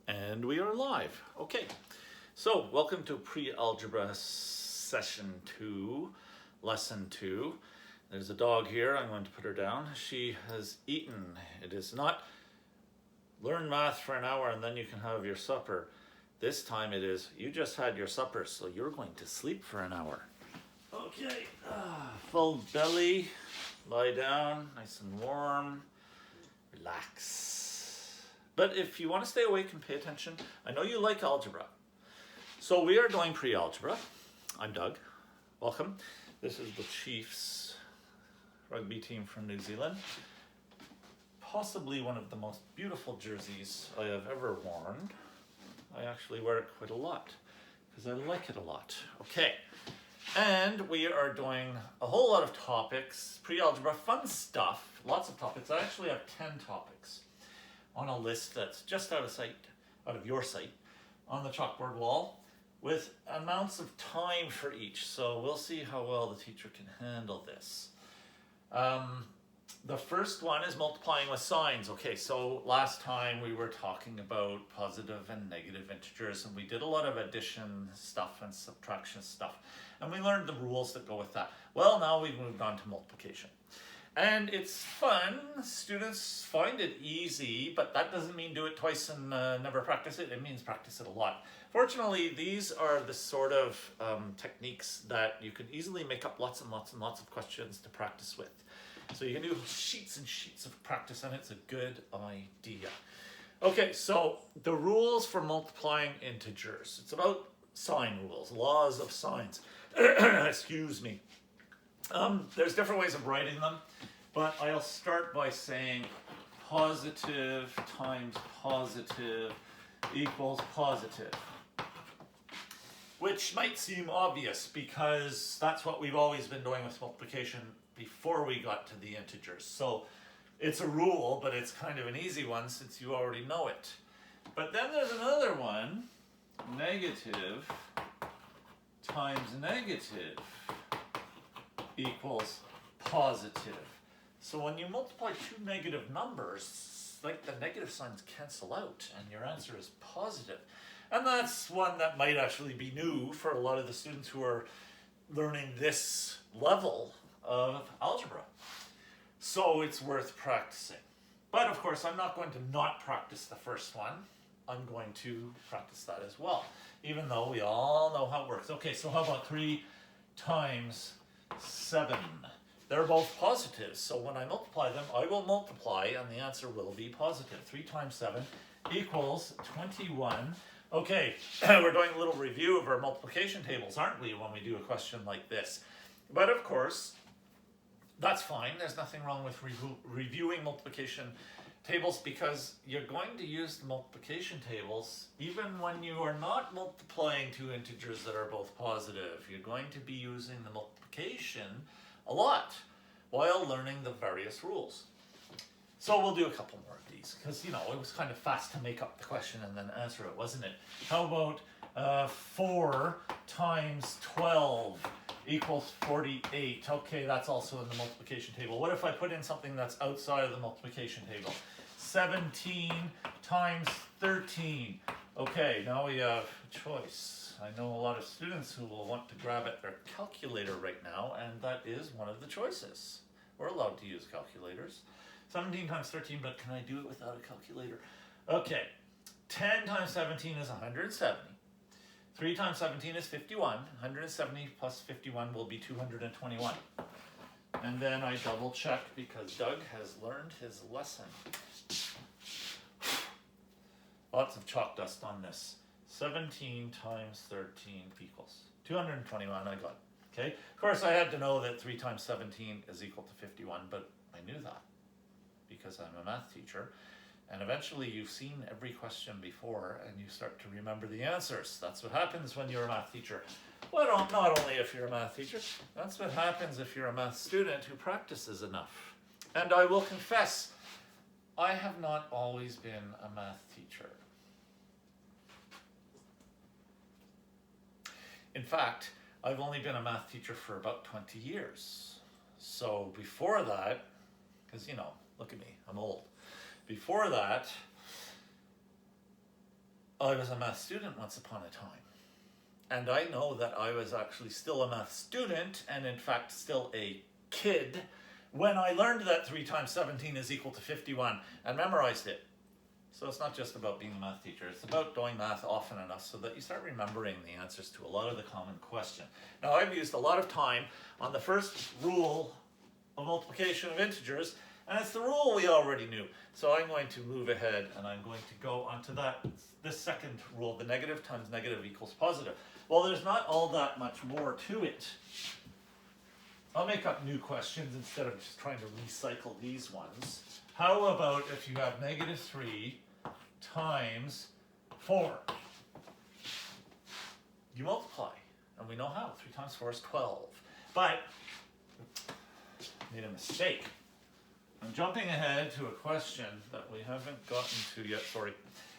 And we are live. Okay, so welcome to Pre-Algebra Session 2, Lesson 2. There's a dog here. I'm going to put her down. She has eaten. It is not learn math for an hour and then you can have your supper. This time it is you just had your supper, so you're going to sleep for an hour. Okay, full belly, lie down, nice and warm, relax. But if you want to stay awake and pay attention, I know you like algebra. So we are doing pre-algebra. I'm Doug. Welcome. This is the Chiefs rugby team from New Zealand. Possibly one of the most beautiful jerseys I have ever worn. I actually wear it quite a lot because I like it a lot. Okay. And we are doing a whole lot of topics, pre-algebra, fun stuff, lots of topics. I actually have 10 topics on a list that's just out of your sight, on the chalkboard wall, with amounts of time for each. So we'll see how well the teacher can handle this. The first one is multiplying with signs. Okay, so last time we were talking about positive and negative integers, and we did a lot of addition stuff and subtraction stuff, and we learned the rules that go with that. Well, now we've moved on to multiplication. And it's fun. Students find it easy, but that doesn't mean do it twice and never practice it. It means practice it a lot. Fortunately, these are the sort of techniques that you can easily make up lots and lots and lots of questions to practice with. So you can do sheets and sheets of practice, and it's a good idea. Okay, so the rules for multiplying integers. It's about sign rules, laws of signs. Excuse me. There's different ways of writing them, but I'll start by saying positive times positive equals positive, which might seem obvious because that's what we've always been doing with multiplication before we got to the integers. So it's a rule, but it's kind of an easy one since you already know it. But then there's another one, negative times negative equals positive. So when you multiply two negative numbers, like the negative signs cancel out and your answer is positive. And that's one that might actually be new for a lot of the students who are learning this level of algebra. So it's worth practicing. But of course, I'm not going to not practice the first one. I'm going to practice that as well, even though we all know how it works. Okay, so how about 3 times 7? They're both positives, so when I multiply them, I will multiply and the answer will be positive. 3 times 7 equals 21. Okay, we're doing a little review of our multiplication tables, aren't we, when we do a question like this? But of course, that's fine. There's nothing wrong with reviewing multiplication tables because you're going to use the multiplication tables even when you are not multiplying two integers that are both positive. You're going to be using the multiplication a lot while learning the various rules. So we'll do a couple more of these because, you know, it was kind of fast to make up the question and then answer it, wasn't it? How about 4 times 12 equals 48. Okay, that's also in the multiplication table. What if I put in something that's outside of the multiplication table? 17 times 13. Okay, now we have a choice. I know a lot of students who will want to grab at their calculator right now, and that is one of the choices. We're allowed to use calculators. 17 times 13, but can I do it without a calculator? Okay, 10 times 17 is 170. 3 times 17 is 51. 170 plus 51 will be 221. And then I double check because Doug has learned his lesson. Lots of chalk dust on this. 17 times 13 equals 221. I got it. Okay. Of course, I had to know that 3 times 17 is equal to 51, but I knew that because I'm a math teacher. And eventually you've seen every question before and you start to remember the answers. That's what happens when you're a math teacher. Well, not only if you're a math teacher, that's what happens if you're a math student who practices enough. And I will confess, I have not always been a math teacher. In fact, I've only been a math teacher for about 20 years. So before that, because, you know, look at me, I'm old. Before that, I was a math student once upon a time. And I know that I was actually still a math student, and in fact still a kid, when I learned that 3 times 17 is equal to 51 and memorized it. So it's not just about being a math teacher, it's about doing math often enough so that you start remembering the answers to a lot of the common questions. Now, I've used a lot of time on the first rule of multiplication of integers, and it's the rule we already knew. So I'm going to move ahead and I'm going to go onto this second rule, the negative times negative equals positive. Well, there's not all that much more to it. I'll make up new questions instead of just trying to recycle these ones. How about if you have negative 3 times 4? You multiply, and we know how. 3 times 4 is 12. But, made a mistake. I'm jumping ahead to a question that we haven't gotten to yet, sorry.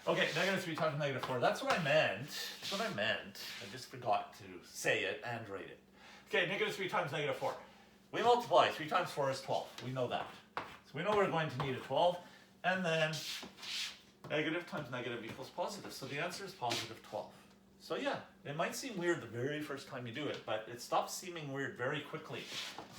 Okay, negative 3 times negative 4, that's what I meant. That's what I meant. I just forgot to say it and write it. Okay, negative 3 times negative 4. We multiply, 3 times 4 is 12. We know that. So we know we're going to need a 12, and then negative times negative equals positive. So the answer is positive 12. So yeah, it might seem weird the very first time you do it, but it stops seeming weird very quickly.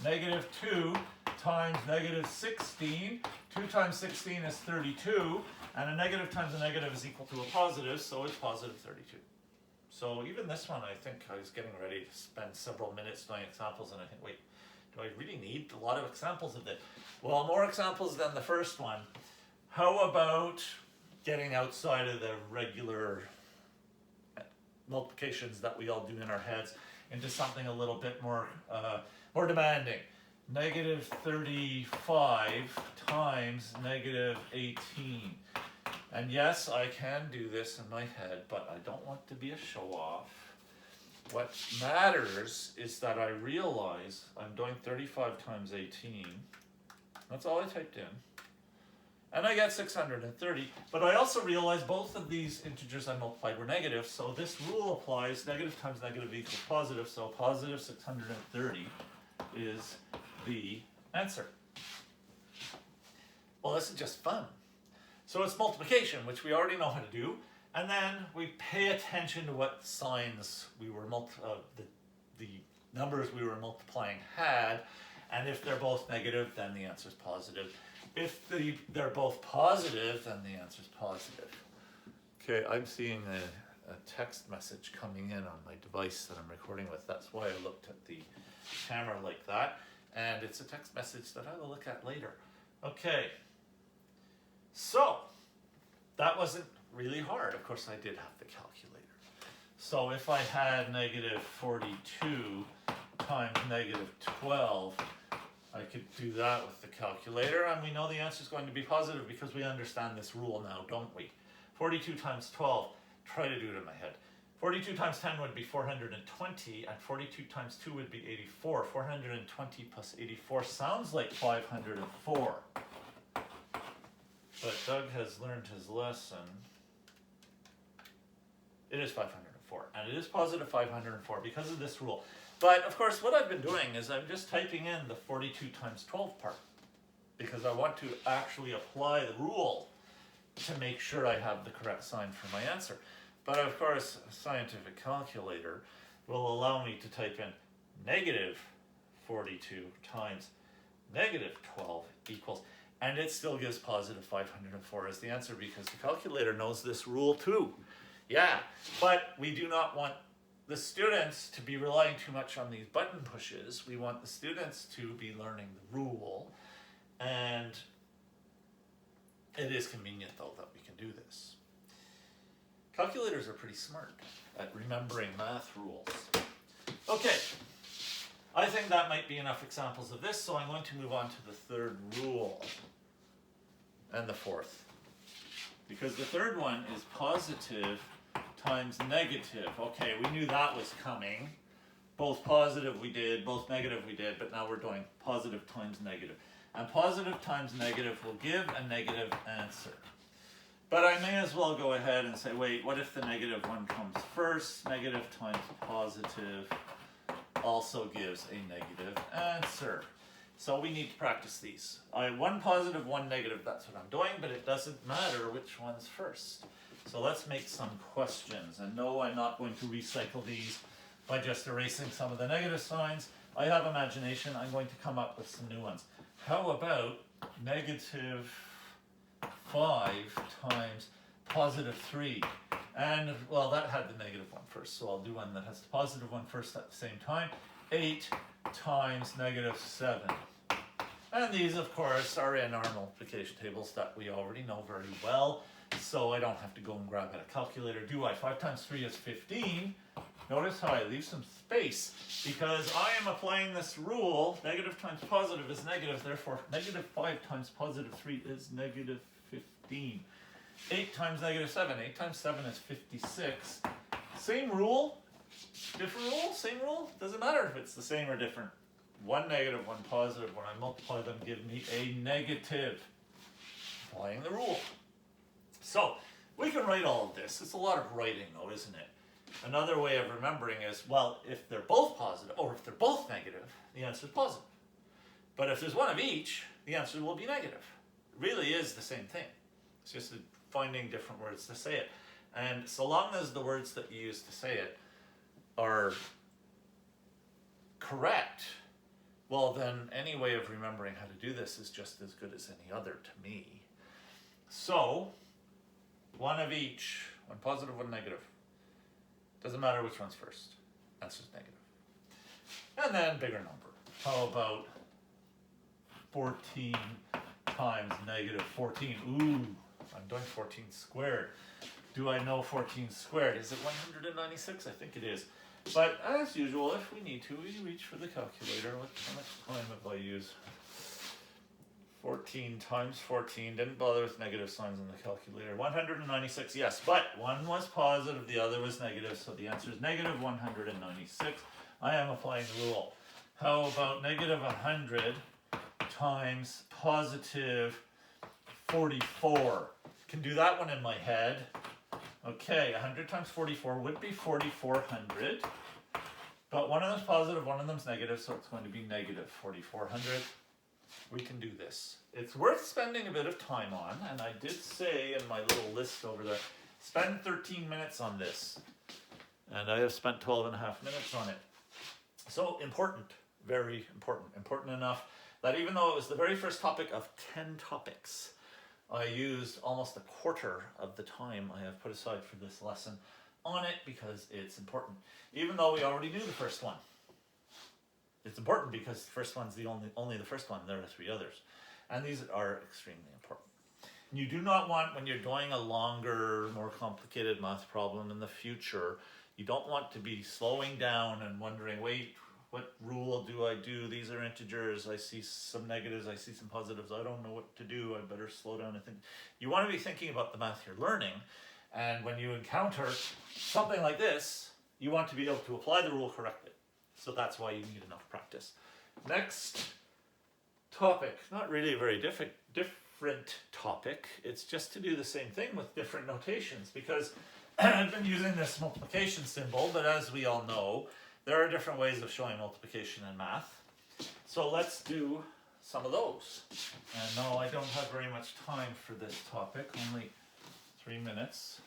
Negative 2 times negative 16. 2 times 16 is 32, and a negative times a negative is equal to a positive, so it's positive 32. So even this one, I think I was getting ready to spend several minutes doing examples, and I think, wait, do I really need a lot of examples of this? Well, more examples than the first one. How about getting outside of the regular multiplications that we all do in our heads into something a little bit more demanding? Negative 35 times negative 18. And yes, I can do this in my head, but I don't want to be a show-off. What matters is that I realize I'm doing 35 times 18. That's all I typed in. And I get 630, but I also realize both of these integers I multiplied were negative, so this rule applies. Negative times negative equals positive, so positive 630 is the answer. Well, this is just fun. So it's multiplication, which we already know how to do, and then we pay attention to what signs we were the numbers we were multiplying had, and if they're both negative, then the answer is positive. If they're both positive, then the answer is positive. Okay, I'm seeing a text message coming in on my device that I'm recording with. That's why I looked at the camera like that, and it's a text message that I will look at later. Okay, so that wasn't really hard. Of course, I did have the calculator. So if I had negative 42 times negative 12, I could do that with the calculator, and we know the answer is going to be positive because we understand this rule now, don't we? 42 times 12, try to do it in my head. 42 times 10 would be 420, and 42 times 2 would be 84. 420 plus 84 sounds like 504. But Doug has learned his lesson. It is 504, and it is positive 504 because of this rule. But of course, what I've been doing is I'm just typing in the 42 times 12 part because I want to actually apply the rule to make sure I have the correct sign for my answer. But of course, a scientific calculator will allow me to type in negative 42 times negative 12 equals, and it still gives positive 504 as the answer because the calculator knows this rule too. Yeah, but we do not want the students to be relying too much on these button pushes. We want the students to be learning the rule, and it is convenient though that we can do this. Calculators are pretty smart at remembering math rules. Okay, I think that might be enough examples of this, so I'm going to move on to the third rule and the fourth. Because the third one is positive times negative. Okay, we knew that was coming. Both positive we did, both negative we did, but now we're doing positive times negative. And positive times negative will give a negative answer. But I may as well go ahead and say, wait, what if the negative one comes first? Negative times positive also gives a negative answer. So we need to practice these. One positive, one negative, that's what I'm doing, but it doesn't matter which one's first. So let's make some questions. And no, I'm not going to recycle these by just erasing some of the negative signs. I have imagination. I'm going to come up with some new ones. How about negative 5 times positive 3? And, well, that had the negative one first, so I'll do one that has the positive one first at the same time. 8 times negative 7. And these, of course, are in our multiplication tables that we already know very well, so I don't have to go and grab a calculator, do I? 5 times 3 is 15. Notice how I leave some space, because I am applying this rule. Negative times positive is negative, therefore negative 5 times positive 3 is negative 15. 8 times negative 7. 8 times 7 is 56. Same rule, different rule, same rule. Doesn't matter if it's the same or different. One negative, one positive. When I multiply them, give me a negative. Applying the rule. So, we can write all of this. It's a lot of writing though, isn't it? Another way of remembering is, well, if they're both positive, or if they're both negative, the answer is positive. But if there's one of each, the answer will be negative. It really is the same thing. It's just finding different words to say it. And so long as the words that you use to say it are correct, well then any way of remembering how to do this is just as good as any other to me. So, one of each, one positive, one negative. Doesn't matter which one's first. Answer's negative. And then bigger number. How about 14 times negative 14? Ooh, I'm doing 14 squared. Do I know 14 squared? Is it 196? I think it is. But as usual, if we need to, we reach for the calculator. How much time have I used? 14 times 14. Didn't bother with negative signs on the calculator. 196, yes. But one was positive, the other was negative. So the answer is negative 196. I am applying the rule. How about negative 100 times positive 44? Can do that one in my head. Okay, 100 times 44 would be 4,400. But one of them's positive, one of them's negative, so it's going to be negative 4,400. We can do this. It's worth spending a bit of time on, and I did say in my little list over there, spend 13 minutes on this. And I have spent 12 and a half minutes on it. So important, very important. Important enough that even though it was the very first topic of 10 topics, I used almost a quarter of the time I have put aside for this lesson on it because it's important. Even though we already knew the first one. It's important because the first one's only the first one. There are 3 others. And these are extremely important. You do not want, when you're doing a longer, more complicated math problem in the future, you don't want to be slowing down and wondering, wait, what rule do I do? These are integers. I see some negatives. I see some positives. I don't know what to do. I better slow down and think. You want to be thinking about the math you're learning. And when you encounter something like this, you want to be able to apply the rule correctly. So that's why you need enough practice. Next topic. Not really a very different topic. It's just to do the same thing with different notations. Because I've been using this multiplication symbol, but as we all know, there are different ways of showing multiplication in math. So let's do some of those. And no, I don't have very much time for this topic, only 3 minutes,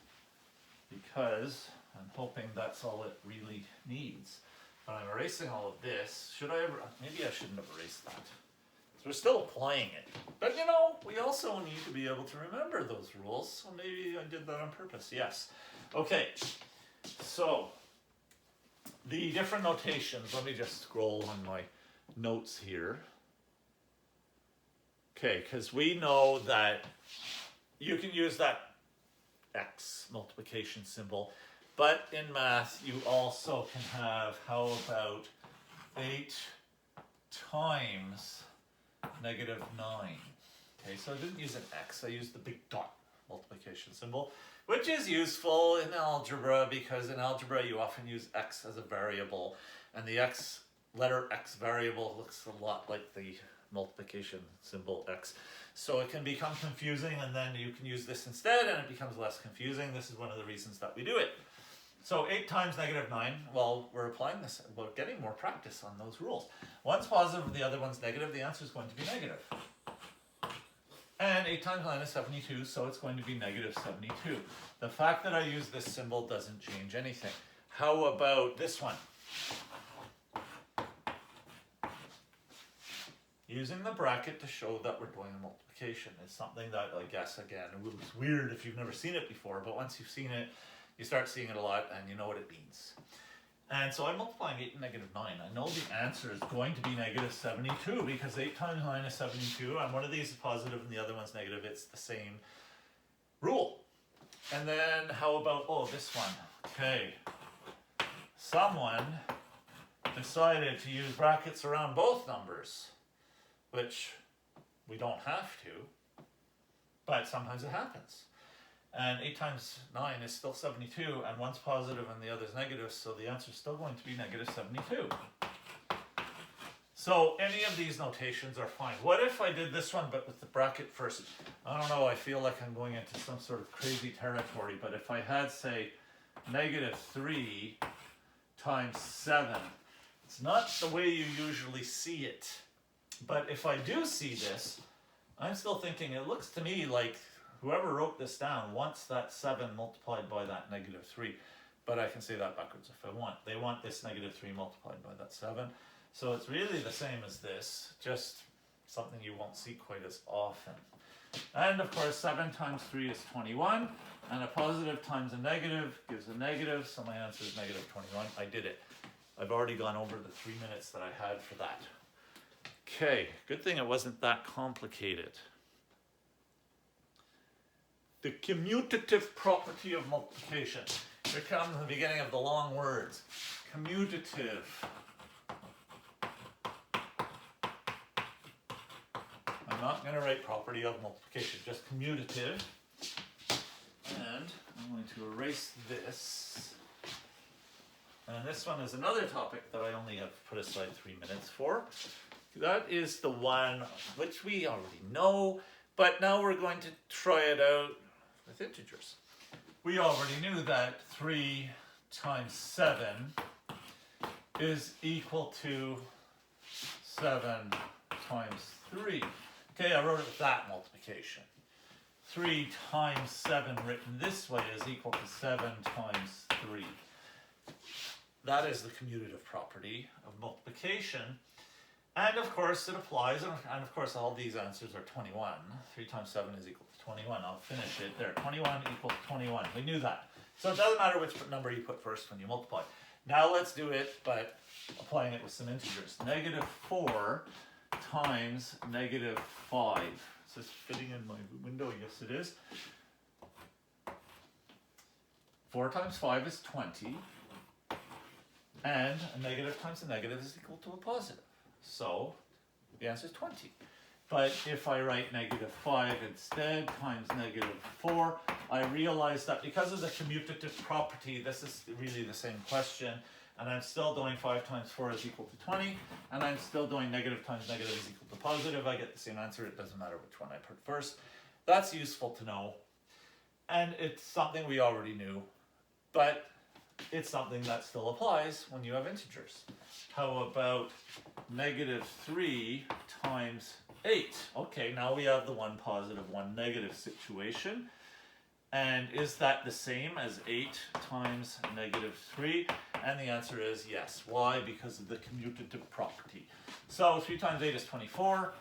because I'm hoping that's all it really needs. But I'm erasing all of this. Should I ever? Maybe I shouldn't have erased that. So we're still applying it. But you know, we also need to be able to remember those rules. So maybe I did that on purpose. Yes. Okay. So the different notations, let me just scroll on my notes here. Okay, because we know that you can use that X multiplication symbol, but in math you also can have, how about 8 times negative 9? Okay, so I didn't use an X, I used the big dot multiplication symbol, which is useful in algebra because in algebra you often use X as a variable, and the letter X variable looks a lot like the multiplication symbol X. So it can become confusing, and then you can use this instead and it becomes less confusing. This is one of the reasons that we do it. So 8 times negative 9, well, we're applying this, we're getting more practice on those rules. One's positive, the other one's negative, the answer is going to be negative. And 8 times 9 is 72, so it's going to be negative 72. The fact that I use this symbol doesn't change anything. How about this one? Using the bracket to show that we're doing a multiplication is something that, I guess, again, it was weird if you've never seen it before, but once you've seen it, you start seeing it a lot and you know what it means. And so I'm multiplying 8 and negative 9. I know the answer is going to be negative 72 because 8 times 9 is 72, and one of these is positive and the other one's negative. It's the same rule. And then how about, oh, this one. Okay. Someone decided to use brackets around both numbers, which we don't have to, but sometimes it happens. And 8 times 9 is still 72, and one's positive and the other's negative, so the answer is still going to be negative 72. So any of these notations are fine. What if I did this one, but with the bracket first? I don't know, I feel like I'm going into some sort of crazy territory, but if I had, say, negative 3 times 7, it's not the way you usually see it. But if I do see this, I'm still thinking, it looks to me like whoever wrote this down wants that 7 multiplied by that negative 3. But I can say that backwards if I want. They want this negative 3 multiplied by that 7. So it's really the same as this, just something you won't see quite as often. And of course, 7 times 3 is 21. And a positive times a negative gives a negative. So my answer is negative 21. I did it. I've already gone over the 3 minutes that I had for that. Okay, good thing it wasn't that complicated. The commutative property of multiplication. Here comes the beginning of the long words. Commutative. I'm not going to write property of multiplication, just commutative. And I'm going to erase this. And this one is another topic that I only have put aside 3 minutes for. That is the one which we already know, but now we're going to try it out with integers. We already knew that 3 times 7 is equal to 7 times 3. Okay, I wrote it with that multiplication. 3 times 7 written this way is equal to 7 times 3. That is the commutative property of multiplication. And of course it applies, and of course all these answers are 21. 3 times 7 is equal to 21. I'll finish it there. 21 equals 21. We knew that. So it doesn't matter which number you put first when you multiply. Now let's do it, but applying it with some integers. Negative 4 times negative 5. Is this fitting in my window? Yes, it is. 4 times 5 is 20. And a negative times a negative is equal to a positive. So the answer is 20. But if I write negative 5 instead times negative 4, I realize that because of the commutative property, this is really the same question. And I'm still doing 5 times 4 is equal to 20. And I'm still doing negative times negative is equal to positive. I get the same answer. It doesn't matter which one I put first. That's useful to know. And it's something we already knew. But it's something that still applies when you have integers. How about negative 3 times 8? Okay, now we have the one positive, one negative situation. And is that the same as 8 times negative 3? And the answer is yes. Why? Because of the commutative property. So 3 times 8 is 24.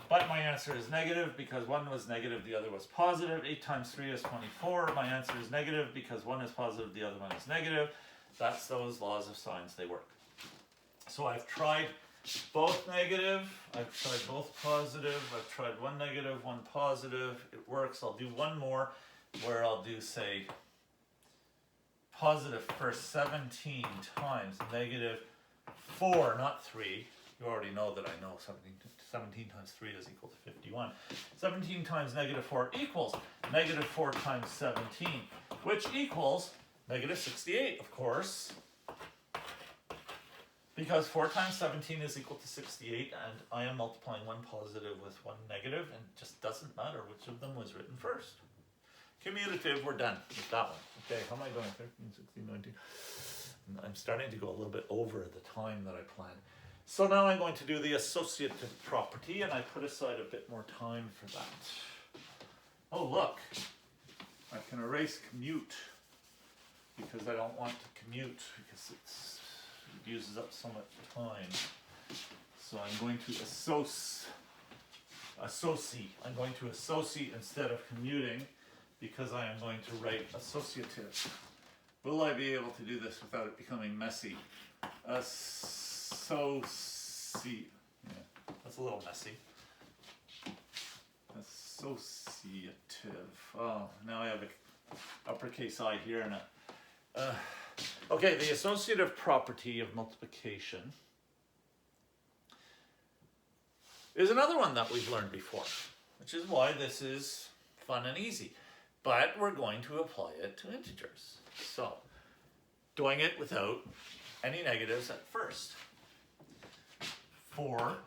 But my answer is negative because one was negative, the other was positive. 8 times 3 is 24. My answer is negative because one is positive, the other one is negative. That's those laws of signs, they work. So I've tried both negative, I've tried both positive, I've tried one negative, one positive. It works. I'll do one more where I'll do, say, positive for 17 times negative 4, not 3. You already know that I know 17 times 3 is equal to 51. 17 times negative 4 equals negative 4 times 17, which equals negative 68, of course. Because 4 times 17 is equal to 68, and I am multiplying one positive with one negative, and it just doesn't matter which of them was written first. Commutative, we're done with that one. Okay, how am I going? 13, 16, 19. I'm starting to go a little bit over the time that I planned. So now I'm going to do the associative property, and I put aside a bit more time for that. Oh, look, I can erase commute because I don't want to commute because it uses up so much time. So I'm going to associate. I'm going to associate instead of commuting because I am going to write associative. Will I be able to do this without it becoming messy? Associate. Yeah, that's a little messy. Associative. Oh, now I have an uppercase I here and a. Okay, the associative property of multiplication is another one that we've learned before, which is why this is fun and easy. But we're going to apply it to integers. So, doing it without any negatives at first. 4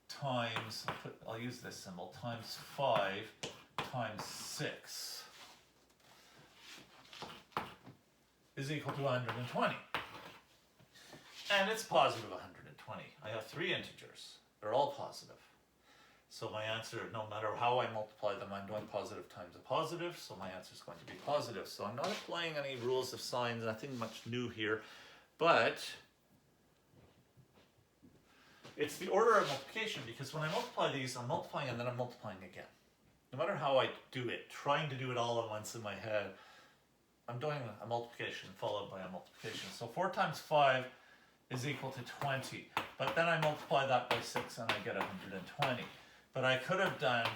times, I'll use this symbol, times 5 times 6 is equal to 120. And it's positive 120. I have 3 integers. They're all positive. So my answer, no matter how I multiply them, I'm doing positive times a positive, so my answer is going to be positive. So I'm not applying any rules of signs, nothing much new here, but it's the order of multiplication, because when I multiply these, I'm multiplying and then I'm multiplying again. No matter how I do it, trying to do it all at once in my head, I'm doing a multiplication followed by a multiplication. So 4 times 5 is equal to 20, but then I multiply that by 6 and I get 120. But I could have done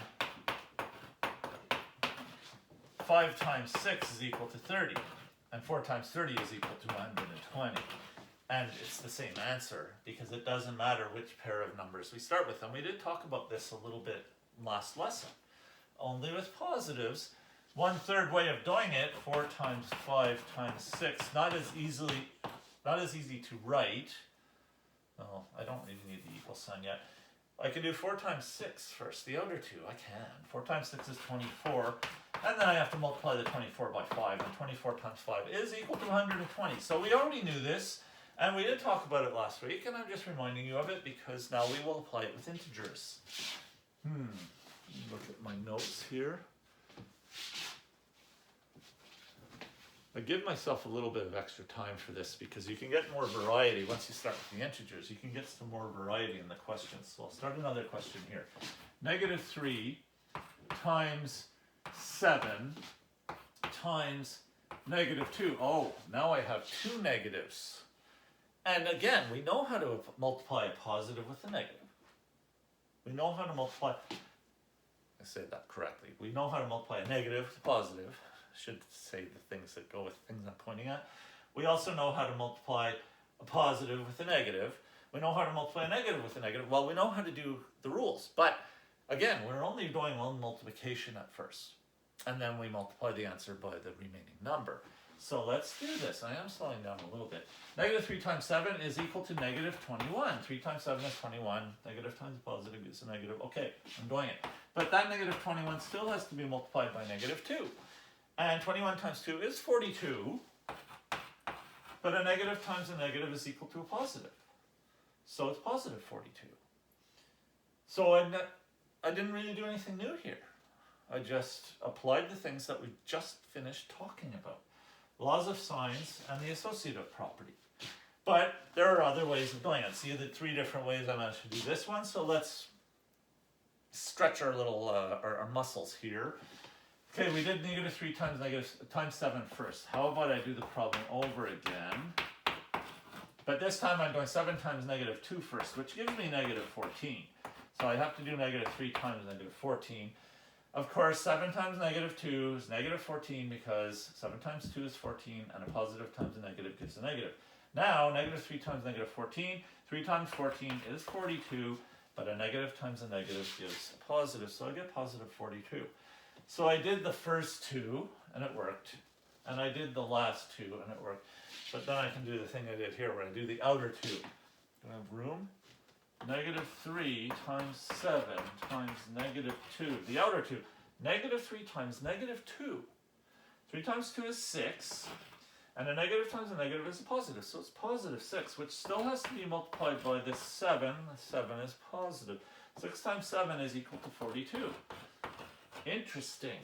5 times 6 is equal to 30, and 4 times 30 is equal to 120. And it's the same answer, because it doesn't matter which pair of numbers we start with. And we did talk about this a little bit last lesson. Only with positives, 1/3 way of doing it, 4 times 5 times 6, not as easy to write. Oh, I don't even need the equal sign yet. I can do 4 times 6 first, the outer two, I can. 4 times 6 is 24, and then I have to multiply the 24 by 5, and 24 times 5 is equal to 120. So we already knew this, and we did talk about it last week, and I'm just reminding you of it because now we will apply it with integers. Look at my notes here. I give myself a little bit of extra time for this because you can get more variety once you start with the integers. You can get some more variety in the questions. So I'll start another question here. -3 times 7 times -2. Oh, now I have 2 negatives. And again, we know how to multiply a positive with a negative. We know how to multiply, I said that correctly. We know how to multiply a negative with a positive. Should say the things that go with things I'm pointing at. We also know how to multiply a positive with a negative. We know how to multiply a negative with a negative. Well, we know how to do the rules. But again, we're only doing one multiplication at first. And then we multiply the answer by the remaining number. So let's do this. I am slowing down a little bit. -3 times 7 is equal to -21. 3 times 7 is 21. Negative times positive is a negative. Okay, I'm doing it. But that -21 still has to be multiplied by -2. And 21 times 2 is 42, but a negative times a negative is equal to a positive. So it's positive 42. So I didn't really do anything new here. I just applied the things that we just finished talking about. Laws of signs and the associative property. But there are other ways of doing it. See the 3 different ways I managed to do this one. So let's stretch our little our muscles here. Okay, we did -3 times 7 first. How about I do the problem over again? But this time I'm doing 7 times -2 first, which gives me -14. So I have to do -3 times -14. Of course, 7 times -2 is -14 because 7 times 2 is 14, and a positive times a negative gives a negative. Now, -3 times -14, 3 times 14 is 42, but a negative times a negative gives a positive, so I get positive 42. So I did the first 2, and it worked. And I did the last 2, and it worked. But then I can do the thing I did here, where I do the outer 2. Do I have room? -3 times 7 times -2. The outer 2. -3 times -2. 3 times 2 is 6. And a negative times a negative is a positive. So it's positive 6, which still has to be multiplied by this 7. 7 is positive. 6 times 7 is equal to 42. interesting.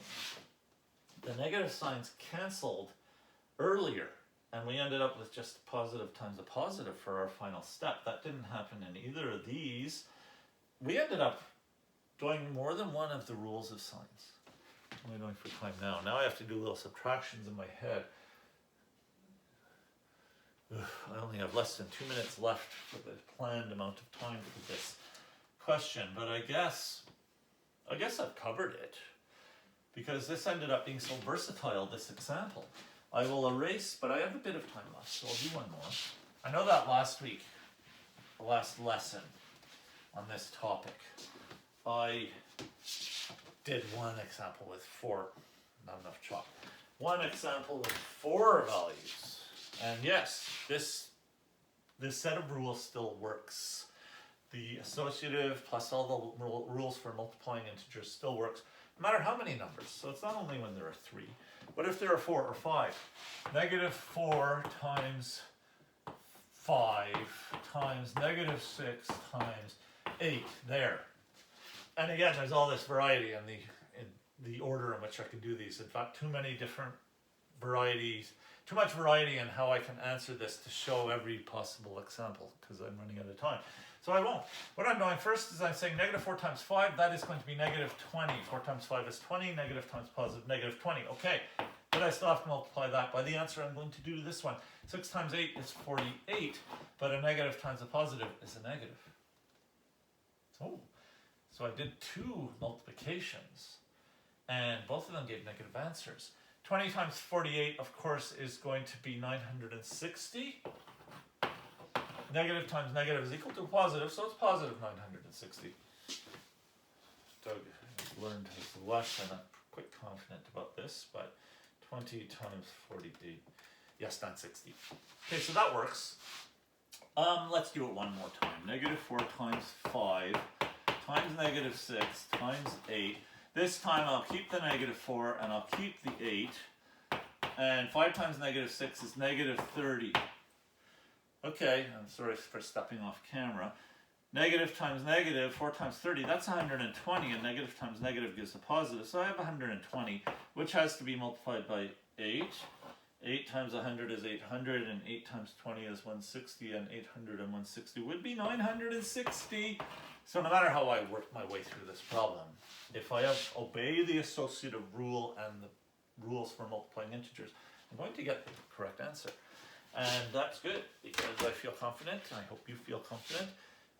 The negative signs canceled earlier, and we ended up with just positive times a positive for our final step. That didn't happen in either of these. We ended up doing more than one of the rules of signs. What am I doing for time now? Now I have to do little subtractions in my head. I only have less than 2 minutes left for the planned amount of time for this question, but I guess I've covered it, because this ended up being so versatile, this example. I will erase, but I have a bit of time left, so I'll do one more. I know that last week, the last lesson on this topic, I did one example with 4, not enough chalk. One example with 4 values. And yes, this set of rules still works. The associative plus all the rules for multiplying integers still works, no matter how many numbers. So it's not only when there are 3. What if there are 4 or 5? Negative 4 times 5 times negative 6 times 8, there. And again, there's all this variety in the order in which I can do these. In fact, too many different varieties, too much variety in how I can answer this to show every possible example, because I'm running out of time. So I won't. What I'm doing first is I'm saying negative 4 times 5, that is going to be negative 20. 4 times 5 is 20, negative times positive, negative 20. Okay, but I still have to multiply that by the answer I'm going to do this one. 6 times 8 is 48, but a negative times a positive is a negative. So I did 2 multiplications, and both of them gave negative answers. 20 times 48, of course, is going to be 960. Negative times negative is equal to a positive, so it's positive 960. Doug has learned his lesson. I'm quite confident about this, but 20 times 48, yes, 960. Okay, so that works. Let's do it one more time. Negative 4 times 5 times negative 6 times 8. This time I'll keep the negative 4 and I'll keep the 8. And 5 times negative 6 is negative 30. Okay, I'm sorry for stepping off camera. Negative times negative, 4 times 30, that's 120, and negative times negative gives a positive. So I have 120, which has to be multiplied by 8. 8 times 100 is 800, and 8 times 20 is 160, and 800 and 160 would be 960. So no matter how I work my way through this problem, if I obey the associative rule and the rules for multiplying integers, I'm going to get the correct answer. And that's good, because I feel confident, and I hope you feel confident,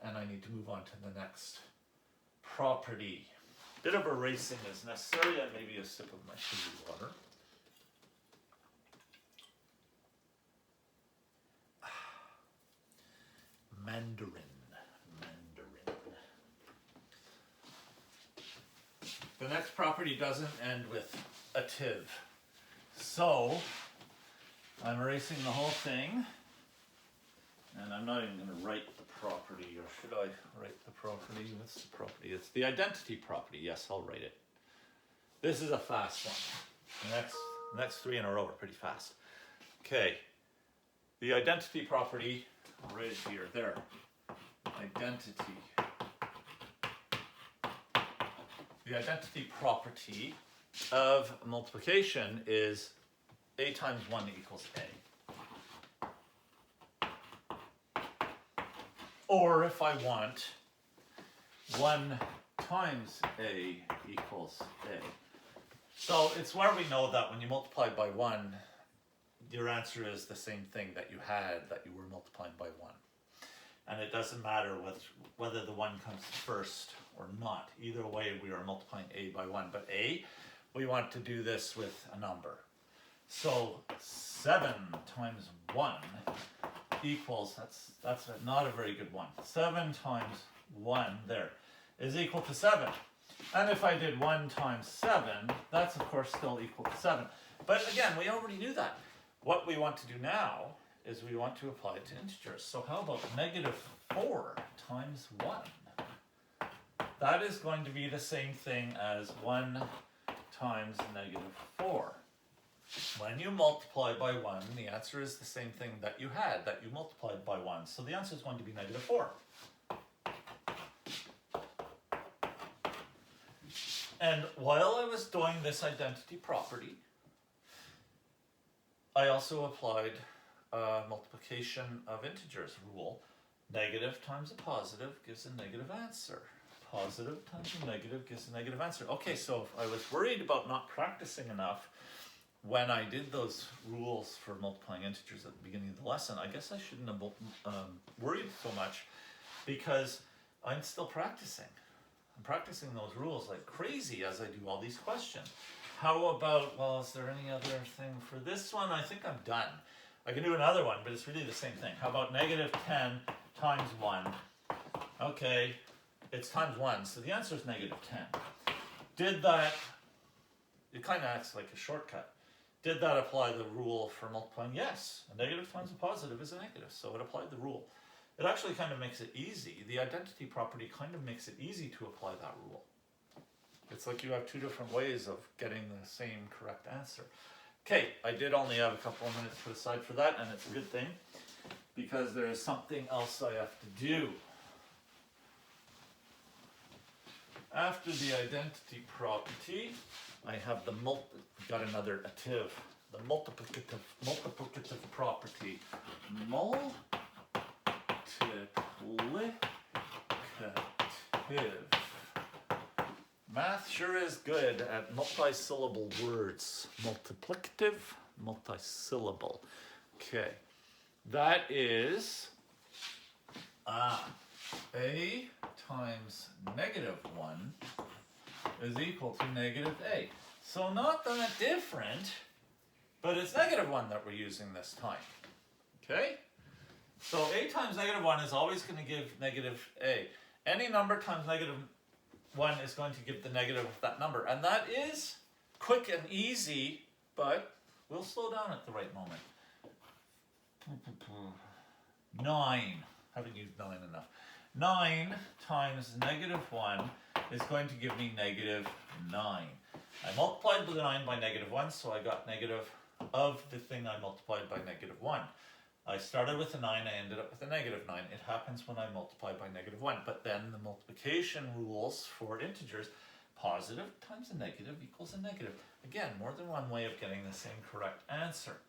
and I need to move on to the next property. Bit of erasing is necessary, and maybe a sip of my sugar water. Mandarin. The next property doesn't end with a tiv. So, I'm erasing the whole thing, and I'm not even going to write the property, or should I write the property? What's the property? It's the identity property. Yes, I'll write it. This is a fast one. The next 3 in a row are pretty fast. Okay, the identity property, I'll write it here, there. Identity. The identity property of multiplication is a times 1 equals a. Or if I want 1 times a equals a. So it's where we know that when you multiply by 1, your answer is the same thing that you had that you were multiplying by 1. And it doesn't matter whether the 1 comes first or not. Either way, we are multiplying a by 1. But a, we want to do this with a number. So 7 times 1 equals, that's not a very good one. 7 times 1, there, is equal to 7. And if I did 1 times 7, that's of course still equal to 7. But again, we already knew that. What we want to do now is we want to apply it to integers. So how about negative 4 times 1? That is going to be the same thing as 1 times negative 4. When you multiply by 1, the answer is the same thing that you had, that you multiplied by 1. So the answer is going to be negative 4. And while I was doing this identity property, I also applied multiplication of integers rule. Negative times a positive gives a negative answer. Positive times a negative gives a negative answer. Okay, so if I was worried about not practicing enough when I did those rules for multiplying integers at the beginning of the lesson, I guess I shouldn't have worried so much, because I'm still practicing. I'm practicing those rules like crazy as I do all these questions. How about, well, is there any other thing for this one? I think I'm done. I can do another one, but it's really the same thing. How about negative 10 times 1? Okay, it's times 1, so the answer is negative 10. Did that, it kind of acts like a shortcut. Did that apply the rule for multiplying? Yes, a negative times a positive is a negative, so it applied the rule. It actually kind of makes it easy. The identity property kind of makes it easy to apply that rule. It's like you have two different ways of getting the same correct answer. Okay, I did only have a couple of minutes put aside for that, and it's a good thing, because there is something else I have to do. After the identity property, I have the got another ative, the multiplicative property. Multiplicative. Math sure is good at multi-syllable words. Multiplicative, multi-syllable. Okay, that is a times negative 1 is equal to negative a. So not that different, but it's negative 1 that we're using this time. Okay? So a times negative 1 is always going to give negative a. Any number times negative 1 is going to give the negative of that number. And that is quick and easy, but we'll slow down at the right moment. 9. Haven't used 9 enough. 9 times negative 1 is going to give me negative 9. I multiplied the 9 by negative 1, so I got negative of the thing I multiplied by negative 1. I started with a 9, I ended up with a negative 9. It happens when I multiply by negative 1. But then the multiplication rules for integers, positive times a negative equals a negative. Again, more than one way of getting the same correct answer.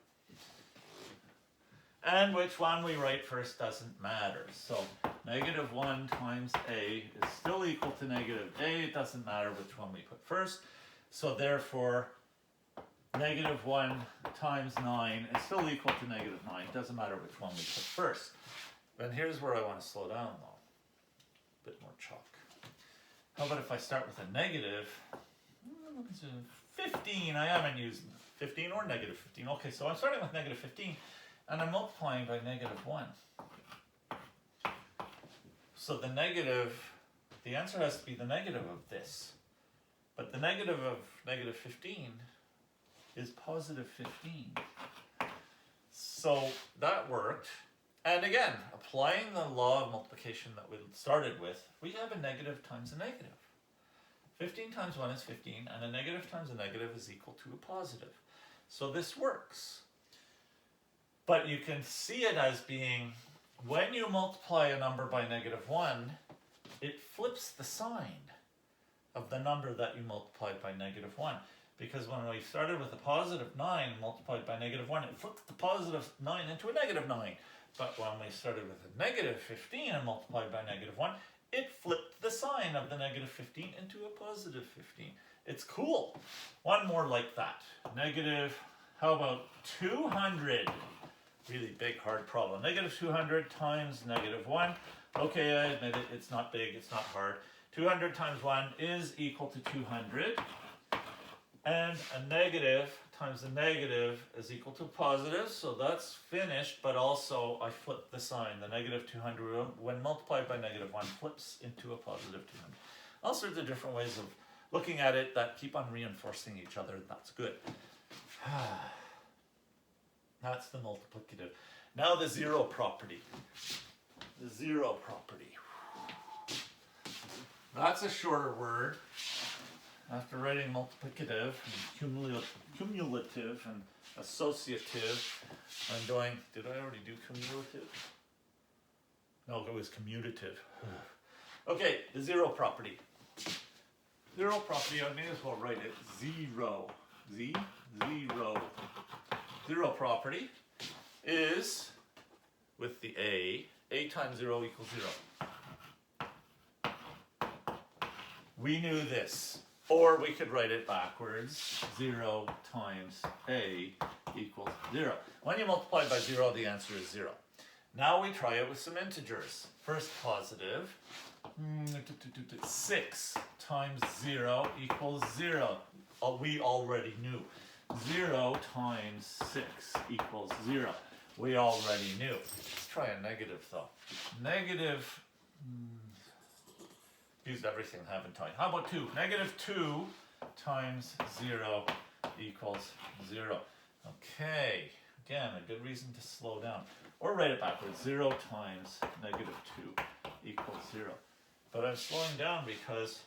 And which one we write first doesn't matter. So negative 1 times a is still equal to negative a. It doesn't matter which one we put first. So therefore, negative 1 times 9 is still equal to negative 9. It doesn't matter which one we put first. And here's where I want to slow down though. A bit more chalk. How about if I start with a negative 15? I haven't used 15 or negative 15. Okay, so I'm starting with negative 15 and I'm multiplying by negative 1. So the answer has to be the negative of this. But the negative of negative 15 is positive 15. So that worked. And again, applying the law of multiplication that we started with, we have a negative times a negative. 15 times 1 is 15, and a negative times a negative is equal to a positive. So this works. But you can see it as being, when you multiply a number by negative 1, it flips the sign of the number that you multiplied by negative 1. Because when we started with a positive 9 multiplied by negative 1, it flipped the positive 9 into a negative 9. But when we started with a negative 15 and multiplied by negative 1, it flipped the sign of the negative 15 into a positive 15. It's cool. One more like that. Negative, how about 200? Really big, hard problem. Negative 200 times negative 1. Okay, I admit it, it's not big, it's not hard. 200 times 1 is equal to 200. And a negative times a negative is equal to positive, so that's finished, but also I flip the sign. The negative 200, when multiplied by negative 1, flips into a positive 200. All sorts of different ways of looking at it that keep on reinforcing each other. That's good. That's the multiplicative. Now the zero property. The zero property. That's a shorter word. After writing multiplicative, and cumulative, and associative, I'm going, did I already do cumulative? No, it was commutative. Okay, the zero property. Zero property, I may as well write it zero. Zero. Zero property is, with the a times 0 equals 0. We knew this. Or we could write it backwards. 0 times a equals 0. When you multiply by 0, the answer is 0. Now we try it with some integers. First positive. 6 times 0 equals 0. We already knew. 0 times 6 equals 0. We already knew. Let's try a negative though. Negative, used everything, haven't I? How about 2? Negative 2 times 0 equals 0. Okay, again, a good reason to slow down. Or write it backwards. 0 times negative 2 equals 0. But I'm slowing down because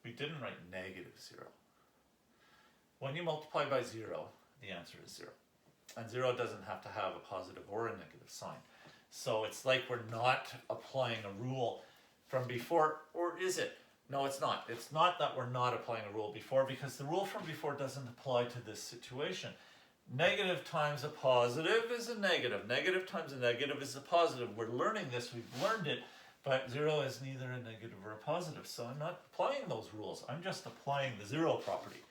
we didn't write negative 0. When you multiply by 0, the answer is 0. And 0 doesn't have to have a positive or a negative sign. So it's like we're not applying a rule from before, or is it? No, it's not. It's not that we're not applying a rule before, because the rule from before doesn't apply to this situation. Negative times a positive is a negative. Negative times a negative is a positive. We're learning this. We've learned it. But 0 is neither a negative or a positive. So I'm not applying those rules. I'm just applying the 0 property.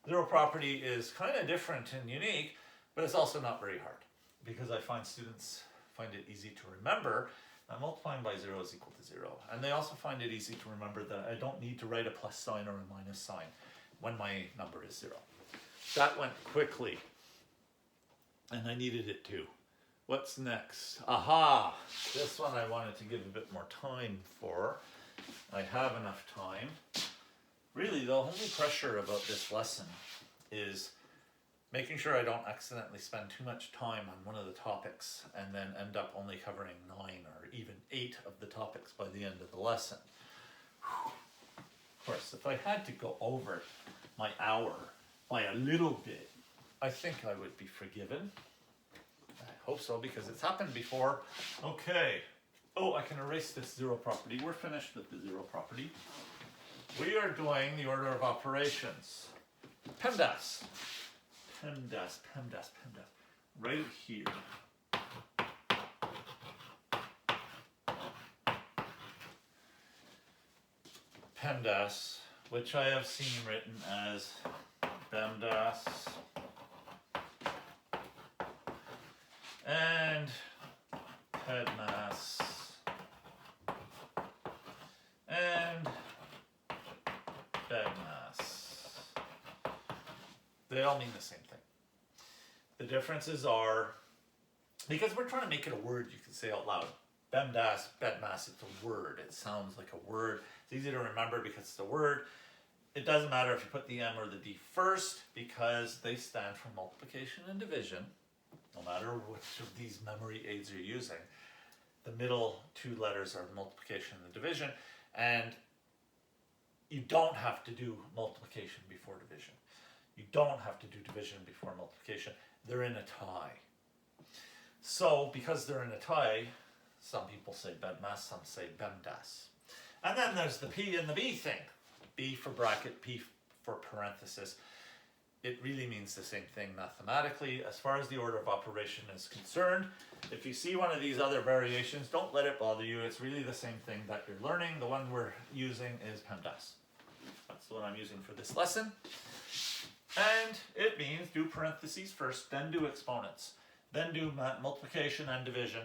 0 property is kind of different and unique, but it's also not very hard, because I find students find it easy to remember that multiplying by 0 is equal to 0. And they also find it easy to remember that I don't need to write a plus sign or a minus sign when my number is 0. That went quickly, and I needed it to. What's next? Aha! This one I wanted to give a bit more time for. I have enough time. Really, the only pressure about this lesson is making sure I don't accidentally spend too much time on one of the topics and then end up only covering 9 or even 8 of the topics by the end of the lesson. Whew. Of course, if I had to go over my hour by a little bit, I think I would be forgiven. I hope so, because it's happened before. Okay. Oh, I can erase this 0 property. We're finished with the 0 property. We are doing the order of operations. PEMDAS. PEMDAS. Right here. PEMDAS, which I have seen written as PEMDAS and PEDMAS and PEDMAS. They all mean the same thing. The differences are, because we're trying to make it a word you can say out loud. PEMDAS, PEDMAS, it's a word. It sounds like a word. It's easy to remember because it's a word. It doesn't matter if you put the M or the D first, because they stand for multiplication and division. No matter which of these memory aids you're using, the middle 2 letters are the multiplication and the division, and you don't have to do multiplication before division. You don't have to do division before multiplication. They're in a tie. So, because they're in a tie, some people say PEDMAS, some say PEMDAS. And then there's the P and the B thing. B for bracket, P for parenthesis. It really means the same thing mathematically. As far as the order of operation is concerned, if you see one of these other variations, don't let it bother you. It's really the same thing that you're learning. The one we're using is PEMDAS. That's the one I'm using for this lesson. And it means do parentheses first, then do exponents, then do multiplication and division.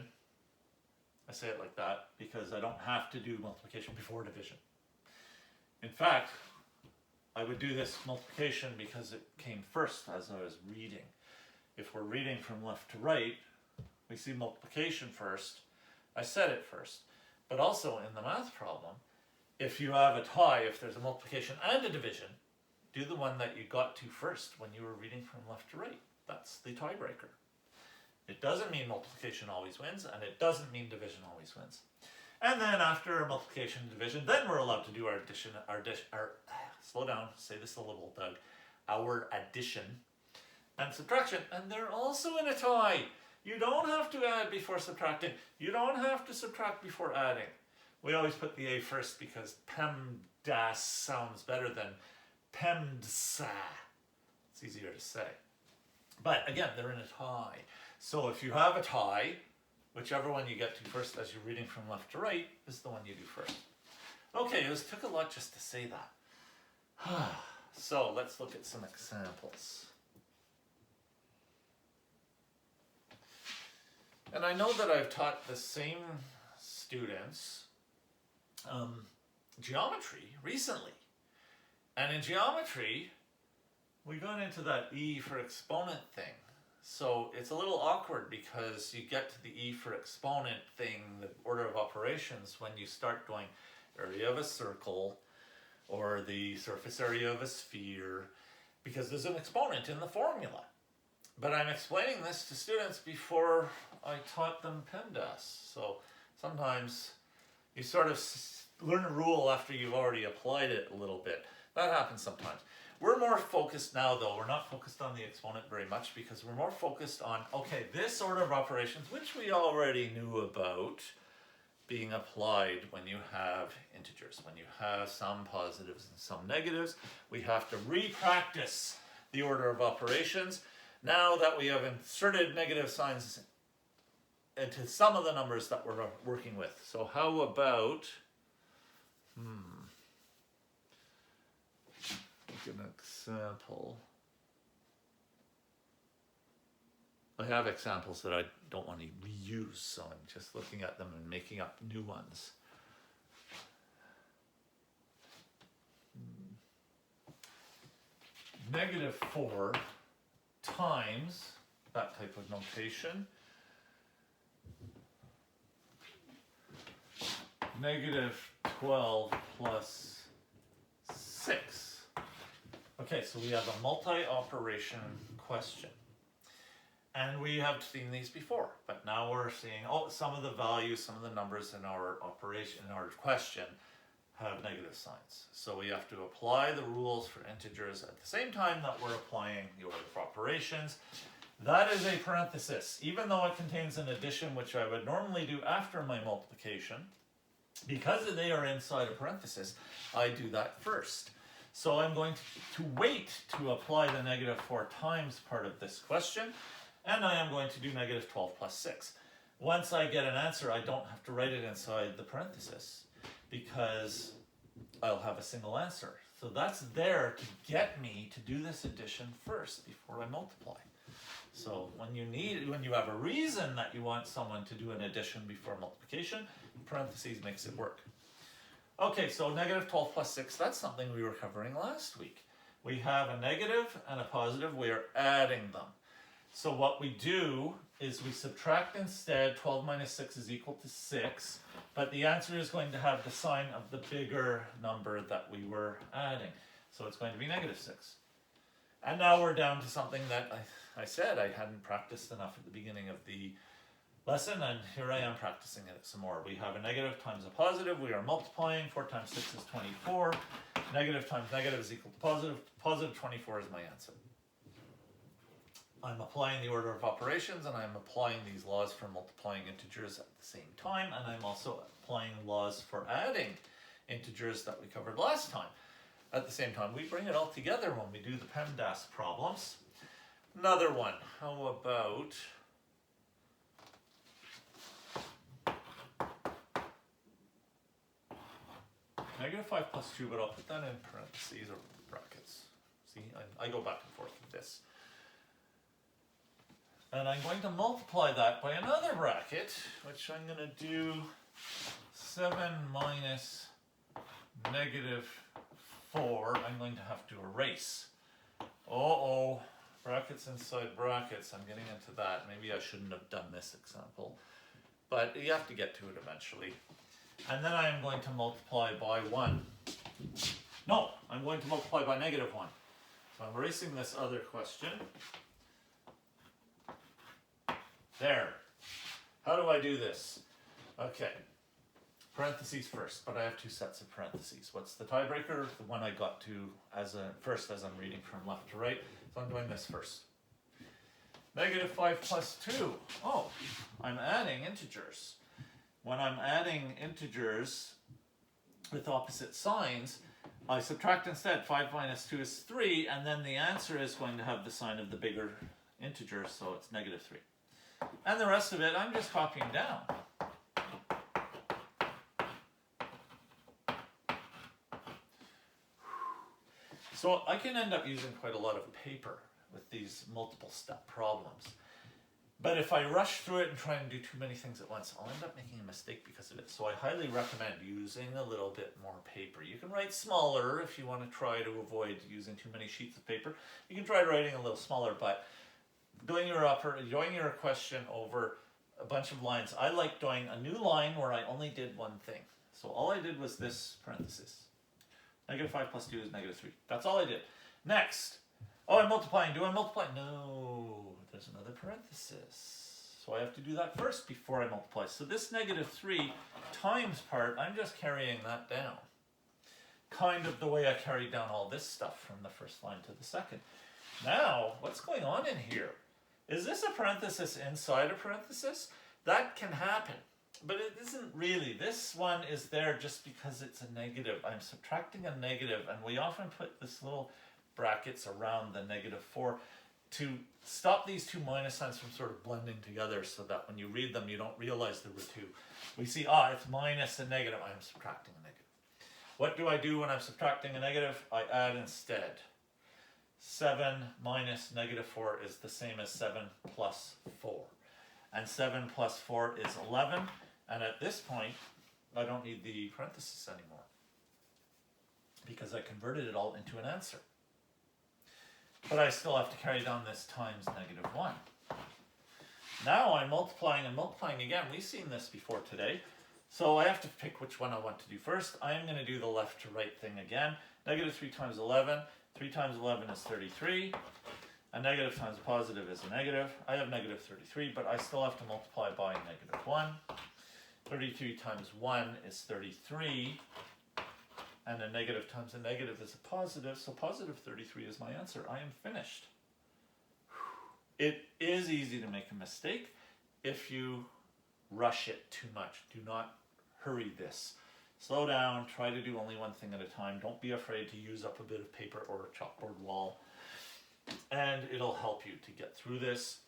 I say it like that because I don't have to do multiplication before division. In fact, I would do this multiplication because it came first as I was reading. If we're reading from left to right, we see multiplication first. I said it first. But also in the math problem, if you have a tie, if there's a multiplication and a division, do the one that you got to first when you were reading from left to right. That's the tiebreaker. It doesn't mean multiplication always wins, and it doesn't mean division always wins. And then after multiplication and division, then we're allowed to do our addition, slow down, say the syllable, Doug, our addition and subtraction, and they're also in a tie. You don't have to add before subtracting. You don't have to subtract before adding. We always put the A first because PEMDAS sounds better than PEMDSA. It's easier to say. But again, they're in a tie. So if you have a tie, whichever one you get to first as you're reading from left to right is the one you do first. Okay, it took a lot just to say that. So let's look at some examples. And I know that I've taught the same students geometry recently. And in geometry, we got into that E for exponent thing. So it's a little awkward because you get to the E for exponent thing, the order of operations, when you start going area of a circle or the surface area of a sphere, because there's an exponent in the formula. But I'm explaining this to students before I taught them PEMDAS. So sometimes you sort of learn a rule after you've already applied it a little bit. That happens sometimes. We're more focused now, though. We're not focused on the exponent very much because we're more focused on, okay, this order of operations, which we already knew about, being applied when you have integers. When you have some positives and some negatives, we have to re-practice the order of operations. Now that we have inserted negative signs into some of the numbers that we're working with. So how about, look at an example. I have examples that I don't want to reuse, so I'm just looking at them and making up new ones. -4 times, that type of notation, -12 plus 6. Okay, so we have a multi-operation question. And we have seen these before, but now we're seeing, some of the values, some of the numbers in our operation, in our question, have negative signs. So we have to apply the rules for integers at the same time that we're applying the order of operations. That is a parenthesis. Even though it contains an addition, which I would normally do after my multiplication, because they are inside a parenthesis, I do that first. So I'm going to wait to apply the -4 times part of this question, and I am going to do -12 plus 6. Once I get an answer, I don't have to write it inside the parenthesis because I'll have a single answer. So that's there to get me to do this addition first before I multiply. So when you have a reason that you want someone to do an addition before multiplication, parentheses makes it work. Okay, so -12 plus 6, that's something we were covering last week. We have a negative and a positive, we are adding them. So what we do is we subtract instead. 12 minus 6 is equal to 6, but the answer is going to have the sign of the bigger number that we were adding. So it's going to be -6. And now we're down to something that I said I hadn't practiced enough at the beginning of the lesson, and here I am practicing it some more. We have a negative times a positive. We are multiplying. 4 times 6 is 24. Negative times negative is equal to positive. Positive 24 is my answer. I'm applying the order of operations, and I'm applying these laws for multiplying integers at the same time, and I'm also applying laws for adding integers that we covered last time at the same time. We bring it all together when we do the PEMDAS problems. Another one. How about -5 plus 2, but I'll put that in parentheses or brackets. See, I go back and forth with this. And I'm going to multiply that by another bracket, which I'm going to do 7 minus -4. I'm going to have to erase. Brackets inside brackets. I'm getting into that. Maybe I shouldn't have done this example. But you have to get to it eventually. And then I am going to multiply by 1. No, I'm going to multiply by -1. So I'm erasing this other question. There. How do I do this? Okay. Parentheses first, but I have 2 sets of parentheses. What's the tiebreaker? The one I got to first as I'm reading from left to right. So I'm doing this first. -5 plus 2. Oh, I'm adding integers. when I'm adding integers with opposite signs, I subtract instead. 5 minus 2 is 3, and then the answer is going to have the sign of the bigger integer, so it's negative 3. And the rest of it, I'm just copying down. So I can end up using quite a lot of paper with these multiple step problems. But if I rush through it and try and do too many things at once, I'll end up making a mistake because of it. So I highly recommend using a little bit more paper. You can write smaller if you want to try to avoid using too many sheets of paper. You can try writing a little smaller, but doing your question over a bunch of lines. I like doing a new line where I only did one thing. So all I did was this parenthesis. Negative 5 plus 2 is negative 3. That's all I did. Next. Oh, I'm multiplying. Do I multiply? No. There's another parenthesis. So I have to do that first before I multiply. So this negative 3 times part, I'm just carrying that down. Kind of the way I carried down all this stuff from the first line to the second. Now, what's going on in here? Is this a parenthesis inside a parenthesis? That can happen. But it isn't really. This one is there just because it's a negative. I'm subtracting a negative, and we often put this little brackets around the negative 4 to stop these two minus signs from sort of blending together so that when you read them, you don't realize there were two. We see, it's minus a negative. I'm subtracting a negative. What do I do when I'm subtracting a negative? I add instead. 7 minus negative 4 is the same as 7 plus 4. And 7 plus 4 is 11. And at this point, I don't need the parenthesis anymore because I converted it all into an answer. But I still have to carry down this times negative 1. Now I'm multiplying and multiplying again. We've seen this before today. So I have to pick which one I want to do first. I'm going to do the left to right thing again. Negative 3 times 11. 3 times 11 is 33. A negative times a positive is a negative. I have negative 33, but I still have to multiply by negative 1. 33 times 1 is 33. And a negative times a negative is a positive, so positive 33 is my answer. I am finished. It is easy to make a mistake if you rush it too much. Do not hurry this. Slow down, try to do only one thing at a time. Don't be afraid to use up a bit of paper or a chalkboard wall. And it'll help you to get through this.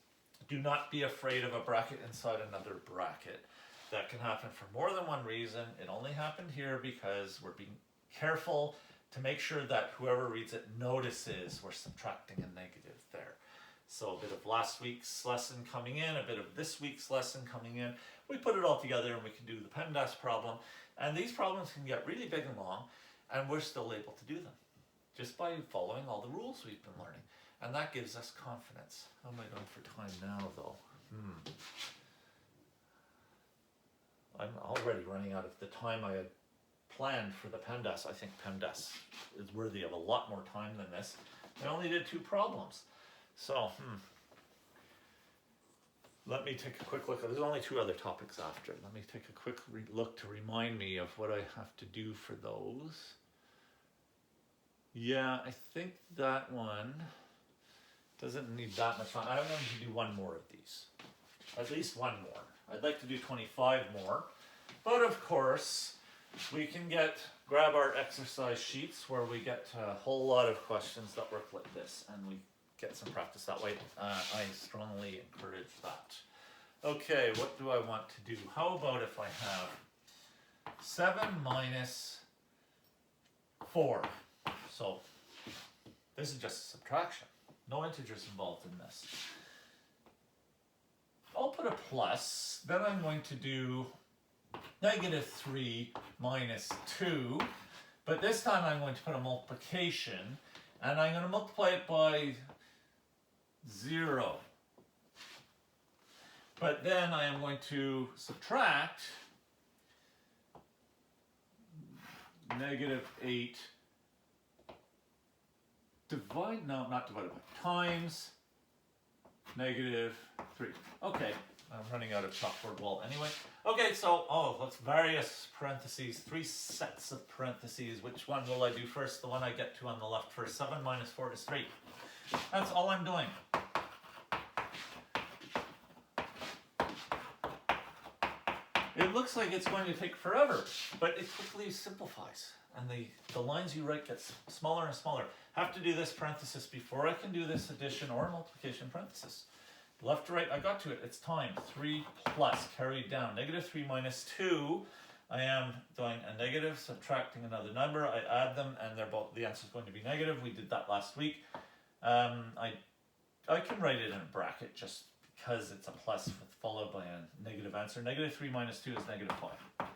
Do not be afraid of a bracket inside another bracket. That can happen for more than one reason. It only happened here because we're being careful to make sure that whoever reads it notices we're subtracting a negative there. So a bit of last week's lesson coming in, a bit of this week's lesson coming in. We put it all together and we can do the PEDMAS problem. And these problems can get really big and long, and we're still able to do them just by following all the rules we've been learning. And that gives us confidence. How am I doing for time now, though? I'm already running out of the time I had planned for the PEMDAS. I think PEMDAS is worthy of a lot more time than this. I only did 2 problems. So, let me take a quick look. There's only 2 other topics after. Let me take a quick look to remind me of what I have to do for those. Yeah, I think that one doesn't need that much time. I'm going to do 1 more of these. At least 1 more. I'd like to do 25 more. But of course, we can grab our exercise sheets where we get a whole lot of questions that work like this, and we get some practice that way. I strongly encourage that. Okay, what do I want to do? How about if I have 7 minus 4? So this is just subtraction. No integers involved in this. I'll put a plus. Then I'm going to do negative 3 minus 2. But this time I'm going to put a multiplication. And I'm going to multiply it by 0. But then I am going to subtract negative 8 times negative 3. Okay, I'm running out of chalkboard wall anyway. Okay, so, that's various parentheses, 3 sets of parentheses. Which one will I do first? The one I get to on the left first. 7 minus 4 is 3. That's all I'm doing. It looks like it's going to take forever, but it quickly simplifies. And the lines you write get smaller and smaller. Have to do this parenthesis before I can do this addition or multiplication parenthesis. Left to right, I got to it. It's time. 3 plus, carried down. Negative 3 minus 2. I am doing a negative, subtracting another number. I add them, and they're both. The answer is going to be negative. We did that last week. I can write it in a bracket just because it's a plus followed by a negative answer. Negative 3 minus 2 is negative 5.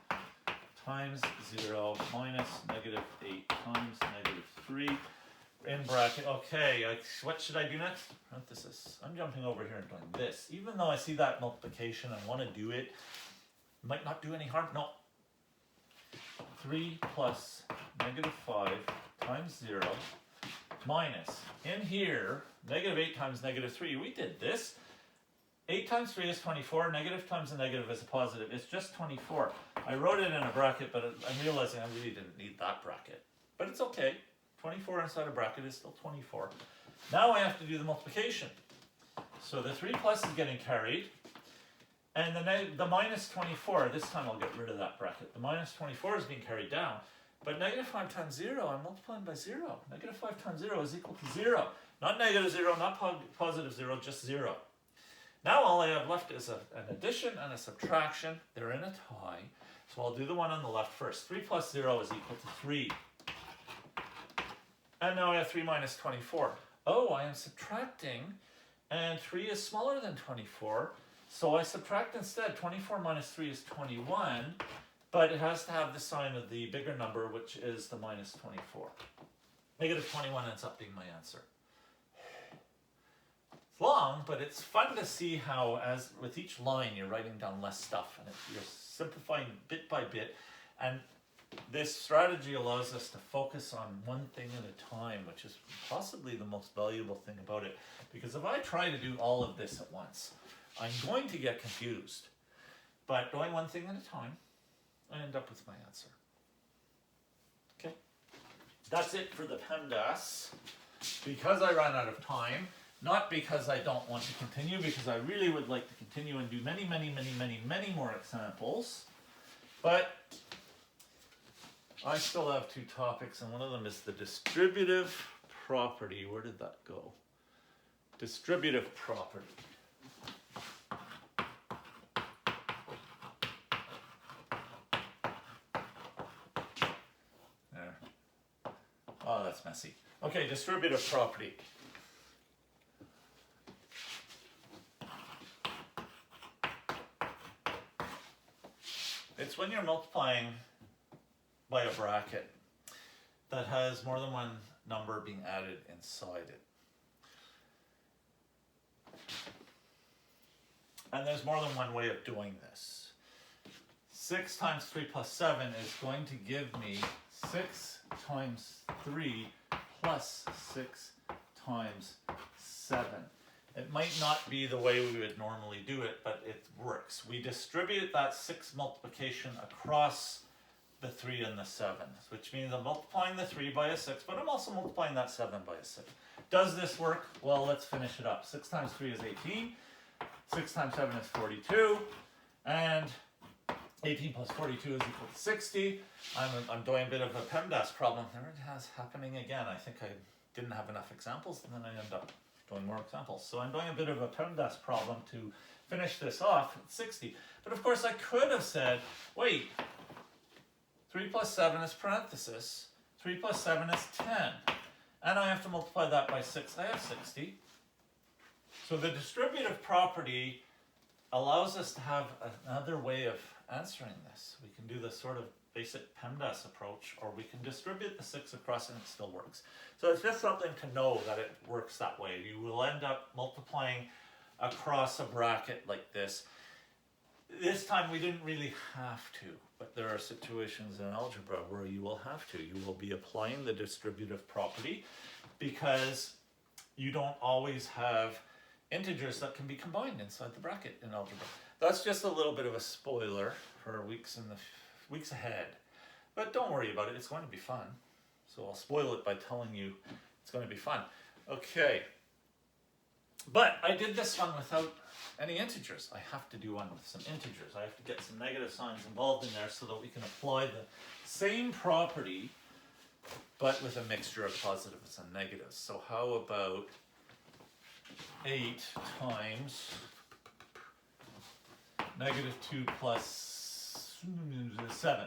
Times 0 minus negative 8 times negative 3 in bracket. Okay, what should I do next? Parenthesis. I'm jumping over here and doing this. Even though I see that multiplication and want to do it, might not do any harm. No. 3 plus negative 5 times 0 minus, in here, negative 8 times negative 3. We did this. 8 times 3 is 24. Negative times a negative is a positive. It's just 24. I wrote it in a bracket, but I'm realizing I really didn't need that bracket. But it's okay. 24 inside a bracket is still 24. Now I have to do the multiplication. So the 3 plus is getting carried. And the minus 24, this time I'll get rid of that bracket. The minus 24 is being carried down. But negative 5 times 0, I'm multiplying by 0. Negative 5 times 0 is equal to 0. Not negative 0, not positive 0, just 0. Now all I have left is an addition and a subtraction. They're in a tie. So I'll do the one on the left first. 3 plus 0 is equal to 3. And now I have 3 minus 24. Oh, I am subtracting, and 3 is smaller than 24. So I subtract instead. 24 minus 3 is 21, but it has to have the sign of the bigger number, which is the minus 24. Negative 21 ends up being my answer. It's long, but it's fun to see how, as with each line, you're writing down less stuff, and you're simplifying bit by bit. And this strategy allows us to focus on one thing at a time, which is possibly the most valuable thing about it. Because if I try to do all of this at once, I'm going to get confused. But doing one thing at a time, I end up with my answer. Okay, that's it for the PEDMAS. Because I ran out of time, not because I don't want to continue, because I really would like to continue and do many, many, many, many, many more examples. But I still have 2 topics, and one of them is the distributive property. Where did that go? Distributive property. There. Oh, that's messy. Okay, distributive property. It's when you're multiplying by a bracket that has more than one number being added inside it. And there's more than one way of doing this. 6 times 3 plus 7 is going to give me 6 times 3 plus 6 times 7. It might not be the way we would normally do it, but it works. We distribute that 6 multiplication across the 3 and the 7, which means I'm multiplying the 3 by a 6, but I'm also multiplying that 7 by a 6. Does this work? Well, let's finish it up. 6 times 3 is 18. 6 times 7 is 42. And 18 plus 42 is equal to 60. I'm doing a bit of a PEDMAS problem. There it is happening again. I think I didn't have enough examples, and then I end up doing more examples. So I'm doing a bit of a PEDMAS problem to finish this off at 60. But of course I could have said, wait, 3 plus 7 is parenthesis. 3 plus 7 is 10. And I have to multiply that by 6. I have 60. So the distributive property allows us to have another way of answering this. We can do the sort of basic PEDMAS approach, or we can distribute the 6 across and it still works. So it's just something to know that it works that way. You will end up multiplying across a bracket like this. This time we didn't really have to, but there are situations in algebra where you will have to. You will be applying the distributive property because you don't always have integers that can be combined inside the bracket in algebra. That's just a little bit of a spoiler for weeks ahead. But don't worry about it, it's going to be fun. So I'll spoil it by telling you it's going to be fun. Okay. But I did this one without any integers. I have to do one with some integers. I have to get some negative signs involved in there so that we can apply the same property but with a mixture of positives and negatives. So how about 8 times negative 2 plus 7?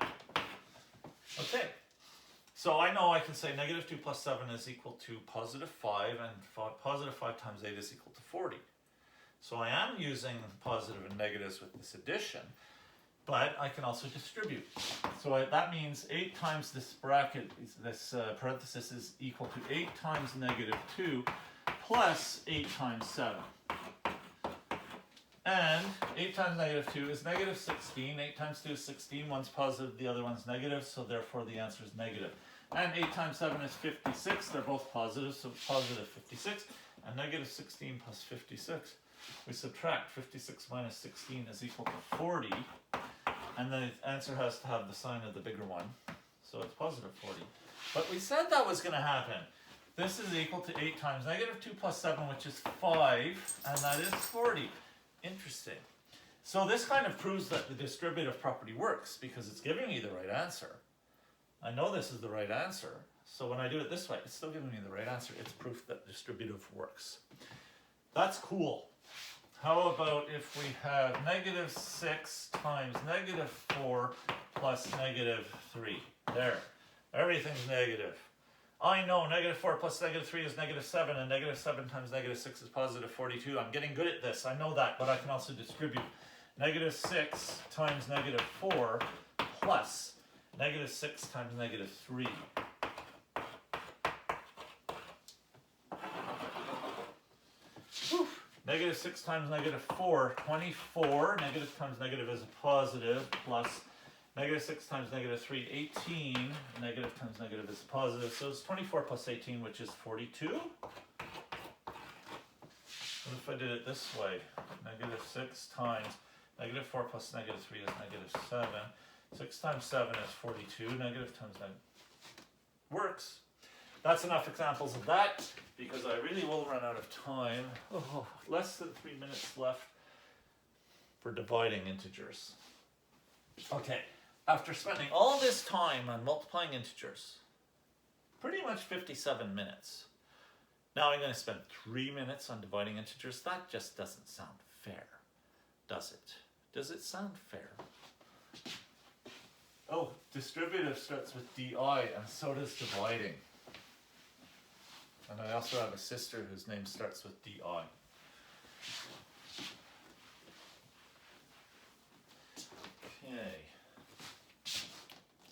Okay. So I know I can say negative 2 plus 7 is equal to positive 5, and positive 5 times 8 is equal to 40. So I am using positive and negatives with this addition, but I can also distribute. So that means 8 times this bracket, this parenthesis is equal to 8 times negative 2 plus 8 times 7. And 8 times negative 2 is negative 16. 8 times 2 is 16. One's positive, the other one's negative, so therefore the answer is negative. And 8 times 7 is 56. They're both positive, so positive 56. And negative 16 plus 56. We subtract 56 minus 16 is equal to 40. And the answer has to have the sign of the bigger one. So it's positive 40. But we said that was going to happen. This is equal to 8 times negative 2 plus 7, which is 5. And that is 40. Interesting. So this kind of proves that the distributive property works because it's giving me the right answer. I know this is the right answer. So when I do it this way, it's still giving me the right answer. It's proof that distributive works. That's cool. How about if we have negative 6 times negative 4 plus negative 3? There. Everything's negative. I know negative 4 plus negative 3 is negative 7, and negative 7 times negative 6 is positive 42. I'm getting good at this. I know that, but I can also distribute. Negative 6 times negative 4 plus negative 6 times negative 3. Whew. Negative 6 times negative 4, 24. Negative times negative is a positive, plus negative 6 times negative 3, 18. Negative times negative is a positive, so it's 24 plus 18, which is 42. What if I did it this way? Negative 6 times negative 4 plus negative 3 is negative 7. 6 times 7 is 42. Negative times negative works. That's enough examples of that, because I really will run out of time. Oh, less than 3 minutes left for dividing integers. Okay, after spending all this time on multiplying integers, pretty much 57 minutes, now I'm going to spend 3 minutes on dividing integers. That just doesn't sound fair, does it? Does it sound fair? Oh, distributive starts with DI, and so does dividing. And I also have a sister whose name starts with DI. Okay.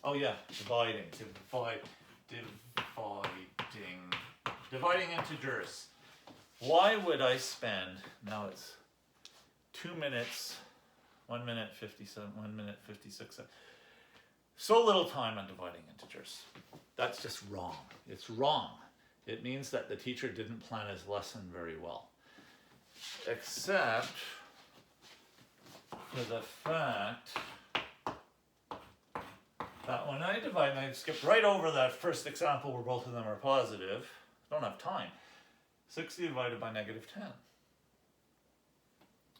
Oh yeah, dividing. Dividing integers. Why would I spend, now it's 2 minutes, 1 minute 57, 1 minute 56, so little time on dividing integers? That's just wrong. It's wrong. It means that the teacher didn't plan his lesson very well. Except for the fact that when I divide, and I skipped right over that first example where both of them are positive, I don't have time. 60 divided by negative 10.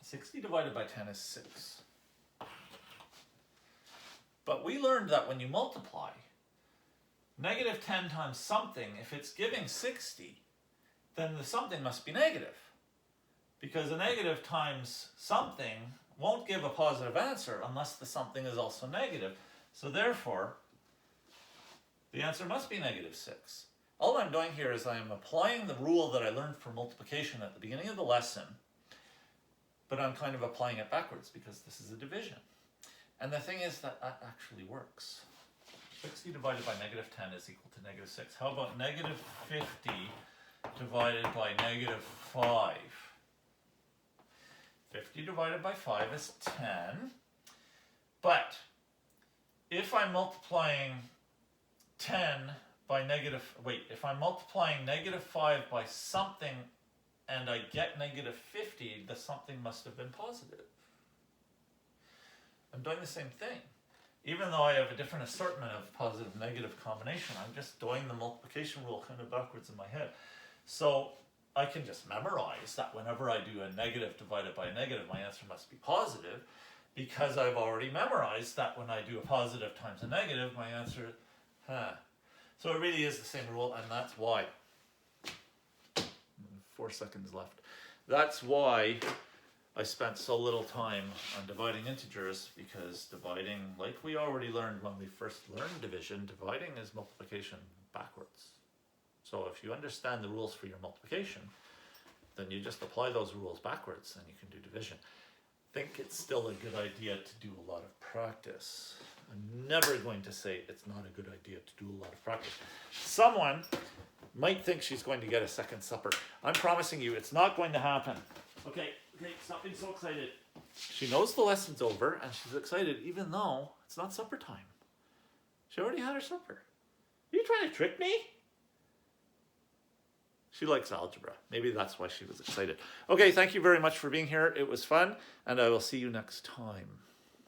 60 divided by 10 is 6. But we learned that when you multiply, negative 10 times something, if it's giving 60, then the something must be negative. Because a negative times something won't give a positive answer unless the something is also negative. So therefore, the answer must be negative 6. All I'm doing here is I'm applying the rule that I learned for multiplication at the beginning of the lesson, but I'm kind of applying it backwards because this is a division. And the thing is that that actually works. 60 divided by negative 10 is equal to negative 6. How about negative 50 divided by negative 5? 50 divided by 5 is 10. But if I'm multiplying 10 by negative, if I'm multiplying negative 5 by something and I get negative 50, the something must have been positive. I'm doing the same thing. Even though I have a different assortment of positive-negative combination, I'm just doing the multiplication rule kind of backwards in my head. So I can just memorize that whenever I do a negative divided by a negative, my answer must be positive, because I've already memorized that when I do a positive times a negative, my answer, So it really is the same rule, and that's why. 4 seconds left. That's why I spent so little time on dividing integers, because dividing, like we already learned when we first learned division, dividing is multiplication backwards. So if you understand the rules for your multiplication, then you just apply those rules backwards and you can do division. I think it's still a good idea to do a lot of practice. I'm never going to say it's not a good idea to do a lot of practice. Someone might think she's going to get a second supper. I'm promising you it's not going to happen. Okay, stop being so excited. She knows the lesson's over and she's excited even though it's not supper time. She already had her supper. Are you trying to trick me? She likes algebra. Maybe that's why she was excited. Okay, thank you very much for being here. It was fun, and I will see you next time.